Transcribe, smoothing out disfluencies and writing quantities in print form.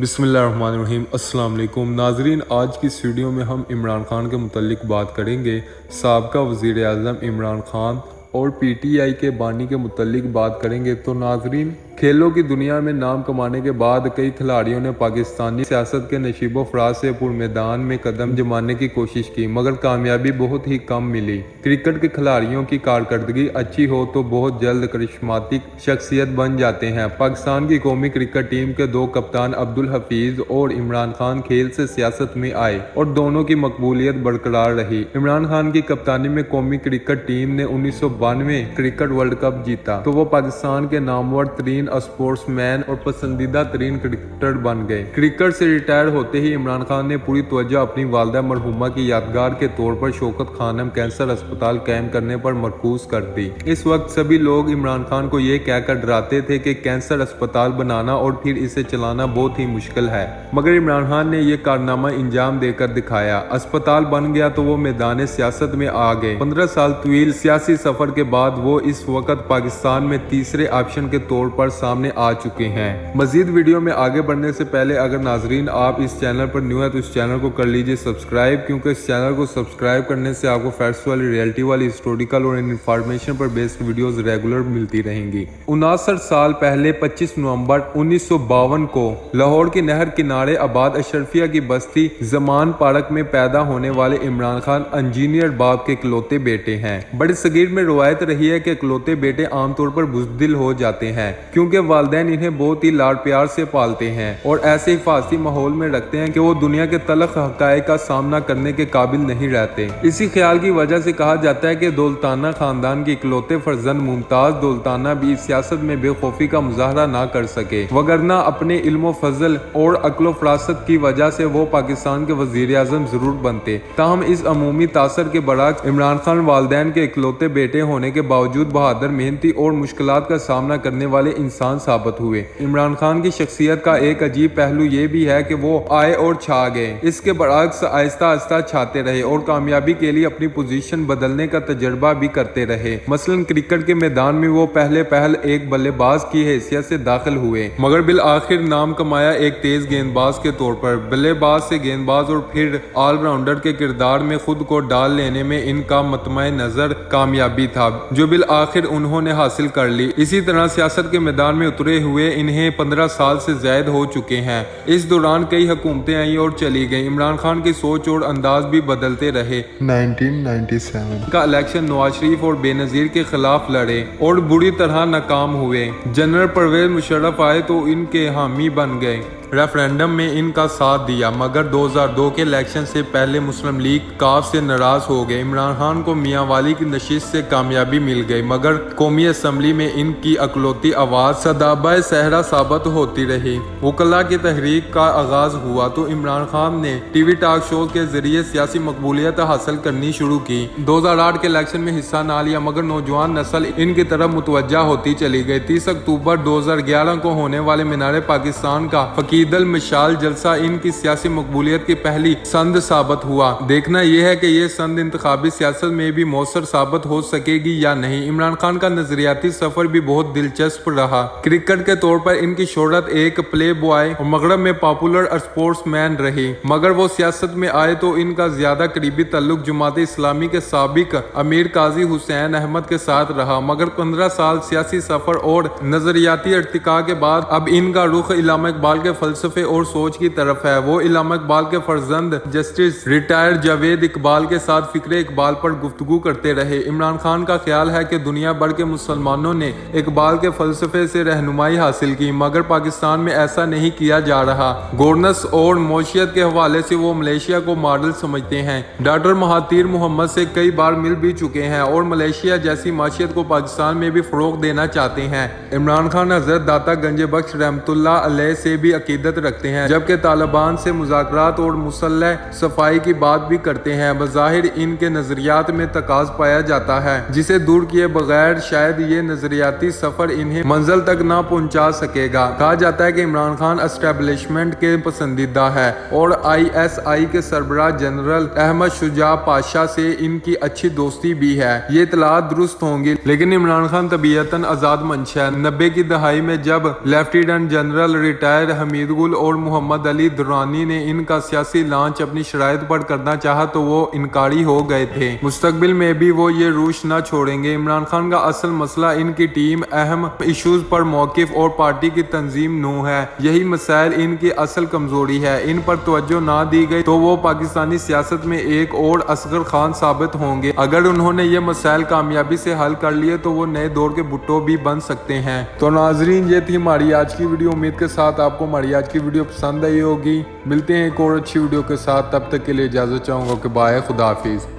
बिस्मिल्लाहिर्रहमानिर्रहीम। अस्सलाम वालेकुम नाजरीन, आज की इस वीडियो में हम इमरान खान के मुतल्लिक बात करेंगे। साबका वज़ीर आज़म इमरान खान और PTI के बानी के मुतल्लिक बात करेंगे। तो नाजरीन, खेलों की दुनिया में नाम कमाने के बाद कई खिलाड़ियों ने पाकिस्तानी सियासत के नशीबो फराज से मैदान में कदम जमाने की कोशिश की, मगर कामयाबी बहुत ही कम मिली। क्रिकेट के खिलाड़ियों की कारकर्दगी अच्छी हो तो बहुत जल्द करिश्मातिक शख्सियत बन जाते हैं। पाकिस्तान की कौमी क्रिकेट टीम के दो कप्तान अब्दुल हफीज और इमरान खान खेल से सियासत में आए और दोनों की मकबूलियत बरकरार रही। इमरान खान की कप्तानी में कौमी क्रिकेट टीम ने 1992 क्रिकेट वर्ल्ड कप जीता तो वो पाकिस्तान के नामवर तरीन स्पोर्ट्समैन और पसंदीदा तरीन क्रिकेटर बन गए। क्रिकेट से रिटायर होते ही इमरान खान ने पूरी तवज्जो अपनी वालिदा मरहुमा की यादगार के तौर पर शौकत खानम कैंसर अस्पताल कायम करने पर मरकूज कर दी। इस वक्त सभी लोग इमरान खान को ये कहकर डराते थे कि कैंसर अस्पताल बनाना और फिर इसे चलाना बहुत ही मुश्किल है, मगर इमरान खान ने यह कारनामा इंजाम देकर दिखाया। अस्पताल बन गया तो वो मैदान सियासत में आ गए। 15 साल तवील सियासी सफर के बाद वो इस वक्त पाकिस्तान में तीसरे ऑप्शन के तौर पर सामने आ चुके हैं। मजीद वीडियो में आगे बढ़ने से पहले अगर नाजरीन आप इस चैनल पर न्यू है तो इस चैनल को कर लीजिए सब्सक्राइब, क्योंकि इस चैनल को सब्सक्राइब करने से आपको फैक्ट्स वाली, रियलिटी वाली, हिस्टोरिकल और इन्फॉर्मेशन पर बेस्ड वीडियोस रेगुलर मिलती रहेंगी। 59 साल पहले 25 नवंबर 1952 को लाहौर की नहर किनारे आबाद अशरफिया की बस्ती जमान पार्क में पैदा होने वाले इमरान खान इंजीनियर बाप के इकलौते बेटे हैं। बड़े सगीर में रवायत रही है कि इकलौते बेटे आमतौर पर बुज़दिल हो जाते हैं, क्योंकि वालिदैन इन्हें बहुत ही लाड प्यार से पालते हैं और ऐसे हिफाजती माहौल में रखते हैं कि वो दुनिया के तलख हक़ाइक़ का सामना करने के काबिल नहीं रहते। इसी ख्याल की वजह से कहा जाता है कि दौलताना खानदान की इकलौते फर्जंद मुमताज दौलताना भी सियासत में बेखौफी का मुजाहरा ना कर सके, वगरना अपने इल्म फजल और अक्ल फरासत की वजह से वो पाकिस्तान के वजीर आज़म जरूर बनते। ताहम इस अमूमी तासर के बरअक्स इमरान खान वालिदैन के इकलौते बेटे होने के बावजूद बहादुर, मेहनती और मुश्किलात का सामना करने वाले इंसान साबित हुए। इमरान खान की शख्सियत का एक अजीब पहलू ये भी है कि वो आए और छा गए। इसके बरअक्स आहिस्ता आहिस्ता छाते रहे और कामयाबी के लिए अपनी पोजीशन बदलने का तजर्बा भी करते रहे। मसलन क्रिकेट के मैदान में वो पहल एक बल्लेबाज की हैसियत से दाखिल हुए, मगर बिल आखिर नाम कमाया एक तेज गेंदबाज के तौर पर। बल्लेबाज से गेंदबाज और फिर ऑलराउंडर के किरदार में खुद को डाल लेने में इनका मतमय नजर कामयाबी था, जो बिल आखिर उन्होंने हासिल कर ली। इसी तरह सियासत के मैदान में उतरे हुए इन्हें 15 साल से ज्यादा हो चुके हैं। इस दौरान कई हुकूमतें आई और चली गई। इमरान खान की सोच और अंदाज भी बदलते रहे। 1997 का इलेक्शन नवाज शरीफ और बेनजीर के खिलाफ लड़े और बुरी तरह नाकाम हुए। जनरल परवेज मुशर्रफ आए तो इनके हामी बन गए। रेफरेंडम में इनका साथ दिया, मगर 2002 के इलेक्शन से पहले मुस्लिम लीग काफ से नाराज हो गए। इमरान खान को मियां वाली की नशिस्त से कामयाबी मिल गई, मगर कौमी असम्बली में इनकी अकलौती आवाज सदाबाए सहरा साबित होती रही। वकला की तहरीक का आगाज हुआ तो इमरान खान ने टीवी टॉक शो के जरिए सियासी मकबूलियत हासिल करनी शुरू की। 2008 के इलेक्शन में हिस्सा ना लिया, मगर नौजवान नस्ल इनकी तरफ मुतवज्जा होती चली गई। 30 अक्टूबर 2011 को होने वाले मीनार पाकिस्तान का ईदल मिशाल जलसा इनकी सियासी मकबूलियत की पहली संद साबित हुआ। देखना यह है कि यह संद इंतखाबी सियासत में भी मौसर साबित हो सकेगी या नहीं। इमरान खान का नजरियाती सफर भी बहुत दिलचस्प रहा। क्रिकेट के तौर पर इनकी शोहरत एक प्ले बॉय और मगरब में पॉपुलर स्पोर्ट्समैन रही, मगर वो सियासत में आए तो इनका ज्यादा करीबी ताल्लुक जमात इस्लामी के साबिक अमीर काजी हुसैन अहमद के साथ रहा। मगर 15 साल सियासी सफर और नजरियाती इर्तिका के बाद अब इनका रुख इल्लामा इकबाल के फलसफे और सोच की तरफ है। वो इल्लामा इकबाल के फर्जंद जस्टिस रिटायर जावेद इकबाल के साथ फिक्रे इकबाल पर गुफ्तगू करते रहे। इमरान खान का ख्याल है कि दुनिया भर के मुसलमानों ने इकबाल के फलसफे से रहनुमाई हासिल की, मगर पाकिस्तान में ऐसा नहीं किया जा रहा। गवर्नेंस और मौशियत के हवाले से वो मलेशिया को मॉडल समझते हैं। डॉक्टर महातीर मोहम्मद से कई बार मिल भी चुके हैं और मलेशिया जैसी माशियत को पाकिस्तान में भी फरोग देना चाहते हैं। इमरान खान हजरत दाता गंज बख्श रहमतुल्लाह अलैह से भी عقیدت رکھتے ہیں، جبکہ طالبان سے مذاکرات اور مسلح صفائی کی بات بھی کرتے ہیں۔ بظاہر ان کے نظریات میں تقاض پایا جاتا ہے جسے دور کیے بغیر شاید یہ نظریاتی سفر انہیں منزل تک نہ پہنچا سکے گا۔ کہا جاتا ہے کہ عمران خان اسٹیبلشمنٹ کے پسندیدہ ہے اور ISI کے سربراہ جنرل احمد شجاع پاشا سے ان کی اچھی دوستی بھی ہے۔ یہ اطلاعات درست ہوں گی، لیکن عمران خان طبیعتاً آزاد منش ہے۔ 90 کی دہائی میں جب لیفٹیننٹ جنرل ریٹائر حمید گل اور محمد علی درانی نے ان کا سیاسی لانچ اپنی شرائط پر کرنا چاہا تو وہ انکاری ہو گئے تھے۔ مستقبل میں بھی وہ یہ روش نہ چھوڑیں گے۔ عمران خان کا اصل مسئلہ ان کی ٹیم، اہم ایشوز پر موقف اور پارٹی کی تنظیم نو ہے۔ یہی مسائل ان کی اصل کمزوری ہے۔ ان پر توجہ نہ دی گئی تو وہ پاکستانی سیاست میں ایک اور اصغر خان ثابت ہوں گے۔ اگر انہوں نے یہ مسائل کامیابی سے حل کر لیے تو وہ نئے دور کے بھٹو بھی بن سکتے ہیں۔ تو ناظرین، یہ تھی ہماری آج کی ویڈیو۔ امید کے ساتھ آپ کو ہماری آج کی ویڈیو پسند آئی ہوگی۔ ملتے ہیں ایک اور اچھی ویڈیو کے ساتھ، تب تک کے لیے اجازت چاہوں گا کہ بائے، خدا حافظ۔